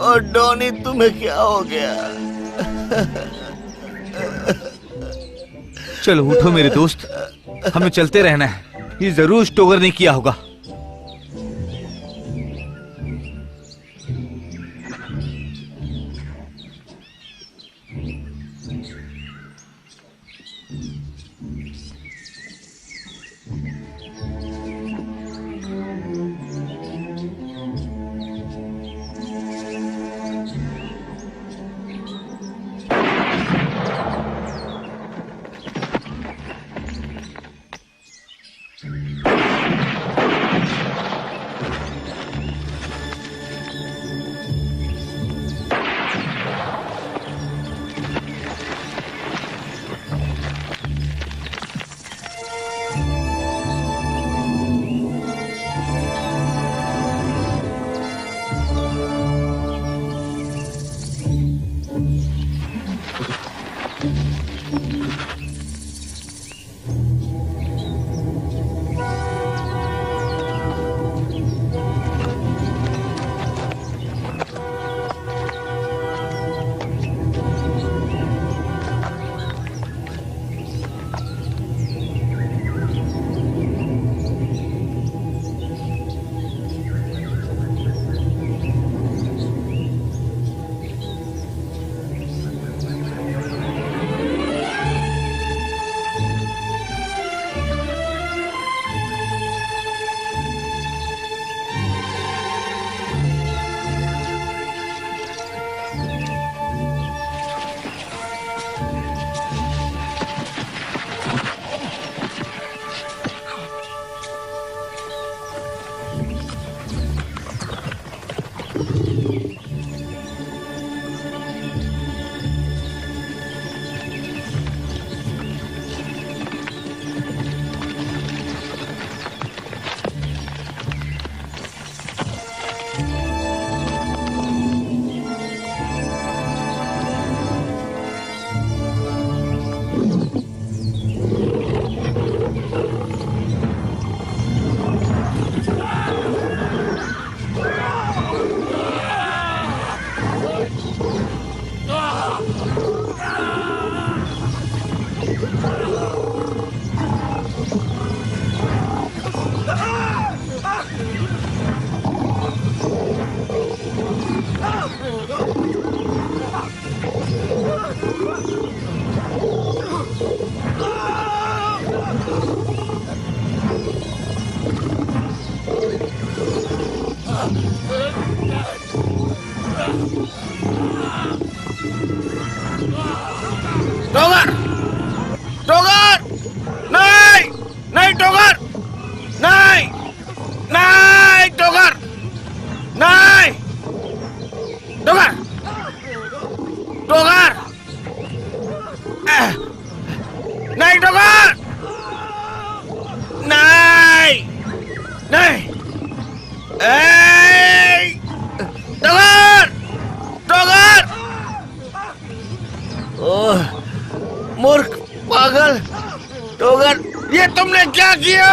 और डॉनी, तुम्हें क्या हो गया? चलो उठो मेरे दोस्त, हमें चलते रहना है। ये जरूर स्टोगर ने किया होगा। टोगर! टोगर! नहीं! नहीं टोगर! नहीं! नहीं टोगर! नहीं! टोगर! टोगर! नहीं टोगर! नहीं! नहीं! टोगर! टोगर! ओह, मूर्ख, पागल, टोगर, ये तुमने क्या किया?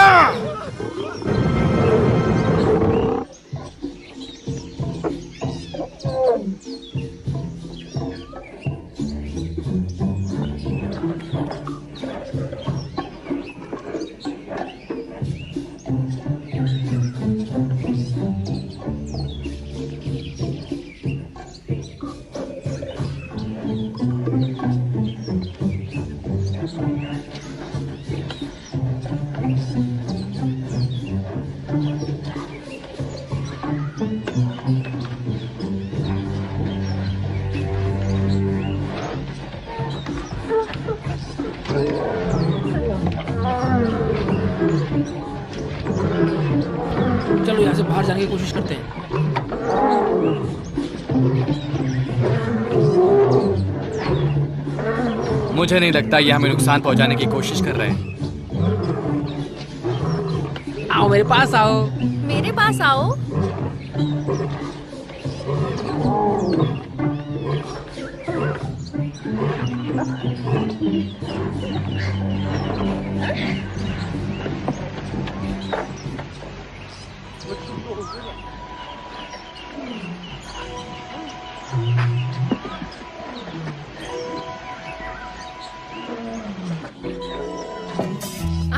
चलो यहाँ से बाहर जाने की कोशिश करते हैं। मुझे नहीं लगता ये हमें नुकसान पहुंचाने की कोशिश कर रहे हैं। आओ मेरे पास आओ। मेरे पास आओ।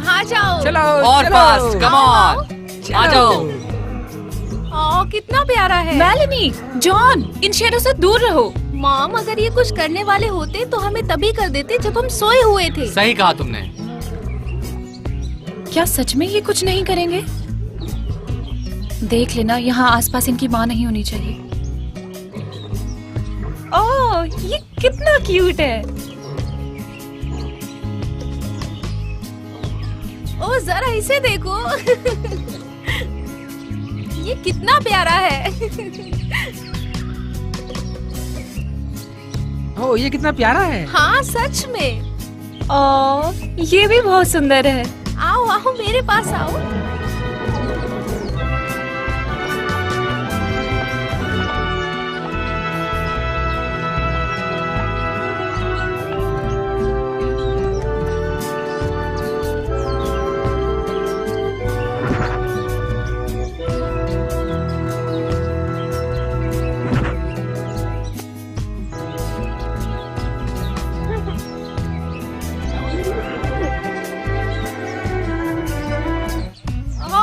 आ जाओ। चलो और चलो। पास, कम ऑन, आ जाओ। ओ, कितना प्यारा है। मेलेनी, जॉन, इन शेरों से दूर रहो। मॉम, अगर ये कुछ करने वाले होते तो हमें तभी कर देते जब हम सोए हुए थे। सही कहा तुमने। क्या सच में ये कुछ नहीं करेंगे? देख लेना, यहाँ आसपास इनकी माँ नहीं होनी चाहिए। ओह, ये कितना क्यूट है। ओ, जरा इसे देखो। ये कितना प्यारा है। ओ, ये कितना प्यारा है। हाँ, सच में। ओह, ये भी बहुत सुंदर है। आओ आओ, मेरे पास आओ।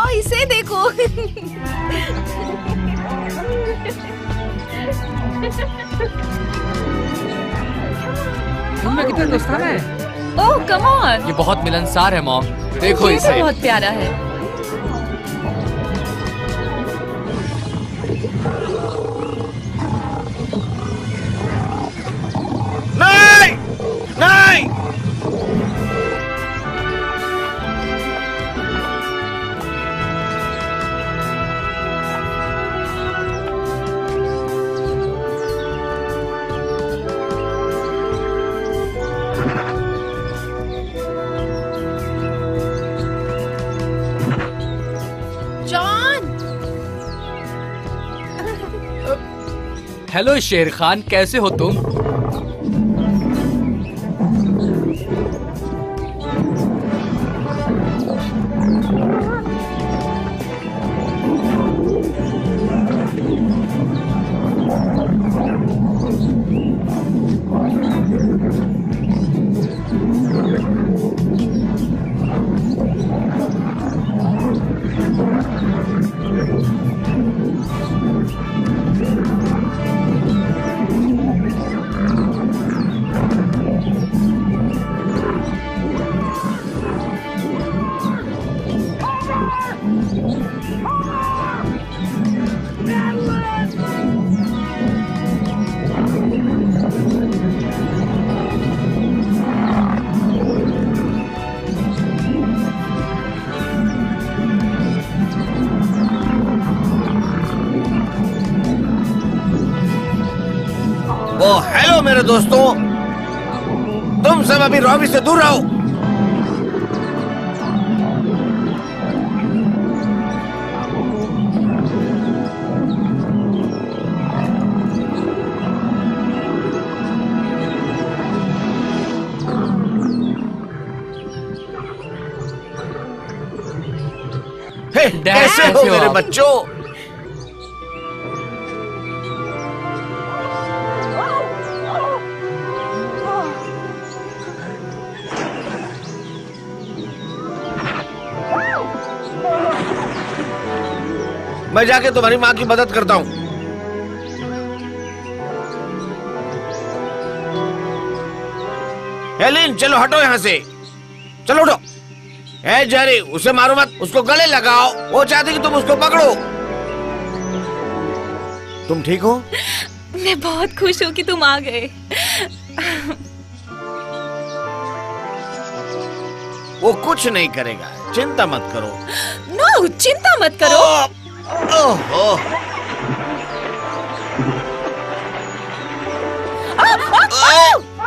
इसे देखो। तुम में कितने दोस्ताना है। ओह, कम ऑन। ये बहुत मिलनसार है मॉम, देखो ये इसे। भी बहुत प्यारा है। नहीं नहीं, हेलो शेर खान, कैसे हो तुम? ओ हेलो मेरे दोस्तों, तुम सब अभी रॉबी से दूर रहो। हे, कैसे हो मेरे बच्चों? मैं जाके तुम्हारी माँ की मदद करता हूँ। हेलिन, चलो हटो यहाँ से, चलो उठो। ए जेरी, उसे मारो मत, उसको गले लगाओ। वो चाहती कि तुम उसको पकड़ो। तुम ठीक हो? मैं बहुत खुश हूँ कि तुम आ गए। वो कुछ नहीं करेगा, चिंता मत करो। नो, चिंता मत करो। ओहो,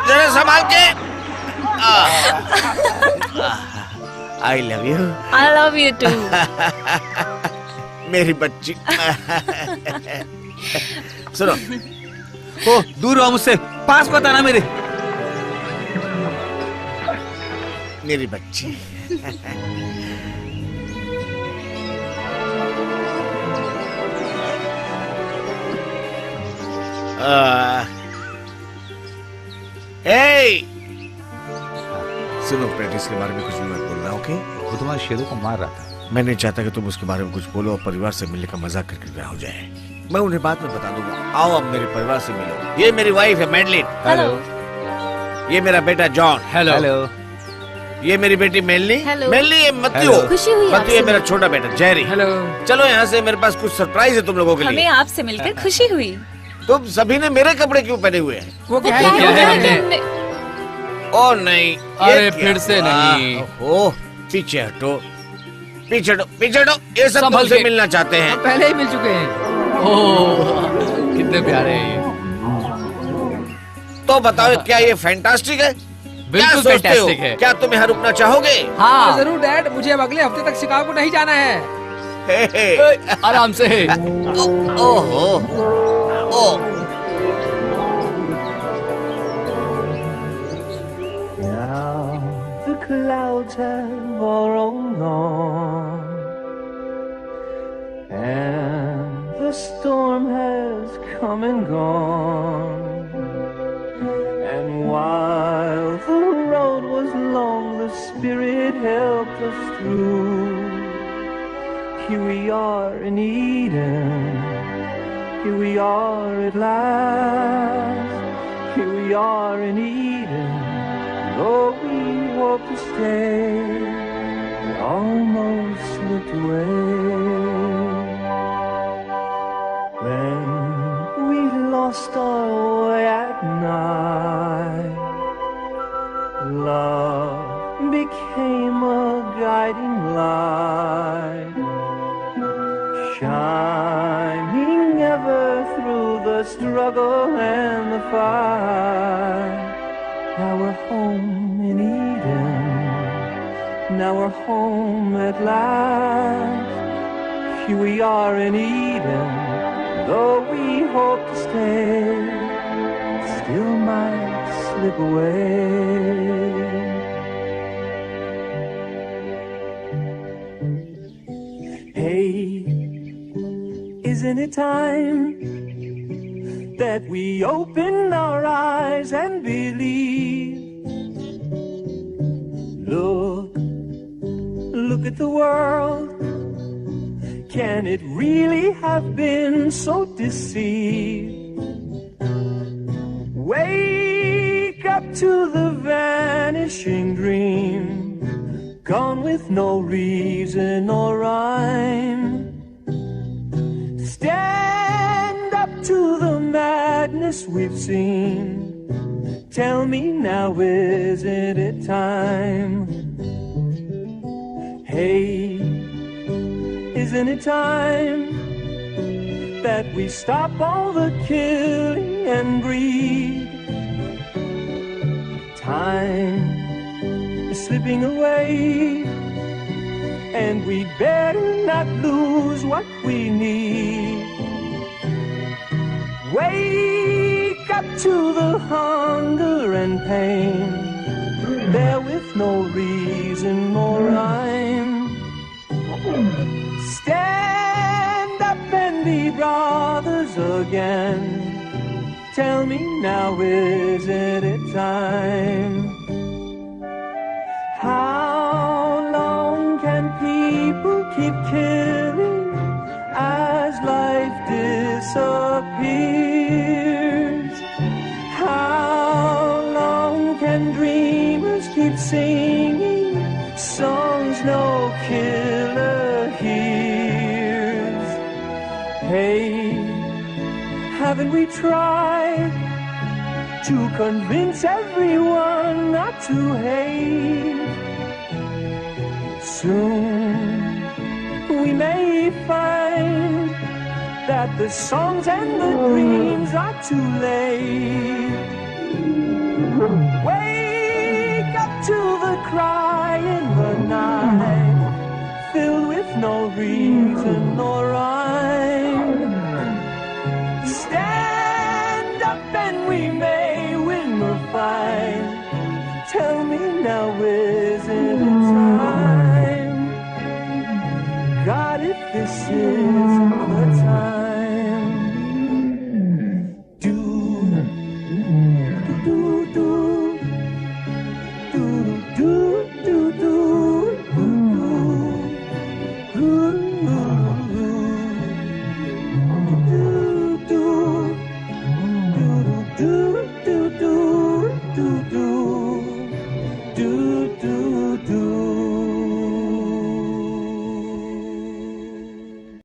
जरा संभाल के। I love you. I love you too. मेरी बच्ची। सुनो, ओ दूर रहो मुझसे, पास मत आना मेरे। मेरी बच्ची। हे, सुनो, प्रैक्टिस के बारे में कुछ भी मत बोलना, ओके? वो तुम्हारे शेरों को मार रहा था। मैं नहीं चाहता कि तुम उसके बारे में कुछ बोलो और परिवार से मिलने का मजाक करके ब्याह हो जाए। मैं उन्हें बाद में बता दूंगा। आओ अब मेरे परिवार से मिलो। ये मेरी वाइफ है मैडलिन। हेलो। ये मेरा बेटा जॉन। हेलो। हेलो। ये मेरी बेटी मेलनी। हेलो। मेलनी, ये मत्तियो। हेलो। खुशी हुई मत्तियो, ये आपसे मेरा छोटा बेटा जेरी। हेलो। चलो यहाँ से, मेरे पास कुछ सरप्राइज है तुम लोगों के हमें लिए। आपसे मिलकर खुशी हुई। तुम सभी ने मेरे कपड़े क्यों पहने हुए हैं? वो क्या क्या है है? हमने? ओ नहीं, ये अरे क्या? फिर से नहीं। ओह, पीछे हटो, पीछे हटो, पीछे हटो। ये सब संभल तुमसे के। मिलना चाहते हैं। हम पहले ही मिल चुके हैं। ओह, कितने प्यारे हैं ये। तो बताओ, क्या ये फैंटास्टिक है? बिल्कुल क्या सोचते हो? फैंटास्टिक है। क्या तुम यहाँ रुकना चाहोगे? हाँ, जरूर डैड, मुझे अब अगले हफ्ते तक शिकागो नहीं जाना है। हे, हे। आराम से। ओहो, ओह। Now the clouds have all rolled on, and the storm has come and gone. And while the road was long, the Spirit helped us through. Here we are in Eden, here we are at last. Here we are in Eden, though we hope to stay, we almost slipped away. When we lost our way at night, love became a guiding light, shining ever through the struggle and the fight. Now we're home in Eden, now we're home at last. Here we are in Eden, though we hope to stay, still might slip away. Hey, isn't it time that we open our eyes and believe? Look at the world. Can it really have been so deceived? Wake up to the vanishing dream, gone with no reason or rhyme. Stand up to the madness we've seen. Tell me now, isn't it time? Hey, isn't it time that we stop all the killing and greed? Time is slipping away, and we better not lose what we need. Wake up to the hunger and pain, there with no reason or rhyme. Stand up and be brothers again. Tell me now, isn't it time? How long can people keep killing as life disappears? How long can dreamers keep singing songs no killer hears. Hey, haven't we tried to convince everyone not to hate? Soon we may find that the songs and the dreams are too late. Wake up to the cry in the night, filled with no reason nor rhyme. Stand up and we may win the fight. Tell me now, is it time? God, if this is the time. Do do do do do do do do do do.